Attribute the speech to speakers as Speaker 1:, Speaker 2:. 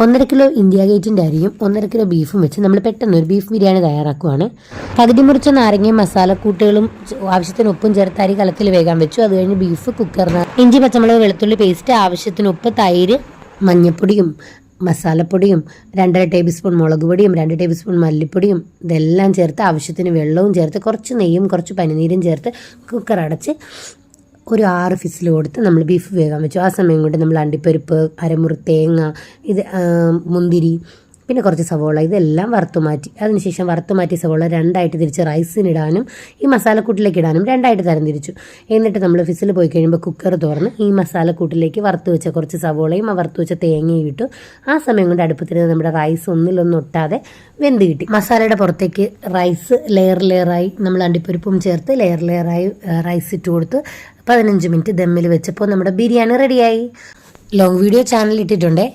Speaker 1: 1.5 kilo India ഗേറ്റിൻ്റെ അരിയും 1.5 kilo ബീഫും വെച്ച് നമ്മൾ പെട്ടെന്ന് ഒരു ബീഫ് ബിരിയാണി തയ്യാറാക്കുവാണ്. പകുതി മുറിച്ച നാരങ്ങയും മസാലക്കൂട്ടുകളും ആവശ്യത്തിന് ഉപ്പും ചേർത്ത് അരി കലത്തിൽ വേഗം വെച്ചു. അത് കഴിഞ്ഞ് ബീഫ് കുക്കറിന് ഇഞ്ചി പച്ചമുളക് വെളുത്തുള്ളി പേസ്റ്റ്, ആവശ്യത്തിന് ഉപ്പ്, തൈര്, മഞ്ഞൾപ്പൊടിയും മസാലപ്പൊടിയും 2.5 ടേബിൾ സ്പൂൺ മുളക് പൊടിയും 2 ടേബിൾ സ്പൂൺ മല്ലിപ്പൊടിയും ഇതെല്ലാം ചേർത്ത് ആവശ്യത്തിന് വെള്ളവും ചേർത്ത് കുറച്ച് നെയ്യും കുറച്ച് പനിനീരും ചേർത്ത് കുക്കർ അടച്ച് ഒരു 6 ഫിസിൽ കൊടുത്ത് നമ്മൾ ബീഫ് വേകാൻ വെച്ചു. ആ സമയം കൊണ്ട് നമ്മൾ അണ്ടിപ്പരിപ്പ്, അരമുറി തേങ്ങ, മുന്തിരി, പിന്നെ കുറച്ച് സവോള ഇതെല്ലാം വറുത്തു മാറ്റി. അതിനുശേഷം വറുത്തു മാറ്റിയ സവോള 2ആയിട്ട് തിരിച്ച് റൈസിനിടാനും ഈ മസാലക്കൂട്ടിലേക്ക് ഇടാനും 2ആയിട്ട് തരം തിരിച്ചു. എന്നിട്ട് നമ്മൾ ഫിസിൽ പോയി കഴിയുമ്പോൾ കുക്കർ തുറന്ന് ഈ മസാലക്കൂട്ടിലേക്ക് വറുത്ത് വെച്ച കുറച്ച് സവോളയും വറുത്ത് വെച്ച തേങ്ങയും ഇട്ടു. ആ സമയം കൊണ്ട് അടുപ്പത്തിന് നമ്മുടെ റൈസ് ഒന്നിലൊന്നും ഒട്ടാതെ വെന്ത് കിട്ടി. മസാലയുടെ പുറത്തേക്ക് റൈസ് ലെയറായി നമ്മൾ അണ്ടിപ്പരിപ്പും ചേർത്ത് ലെയറായി റൈസ് ഇട്ട് കൊടുത്ത് 15 മിനിറ്റ് ദമ്മിൽ വെച്ചപ്പോൾ നമ്മുടെ ബിരിയാണി റെഡിയായി. Long video channel ഇട്ടിട്ടുണ്ടേ.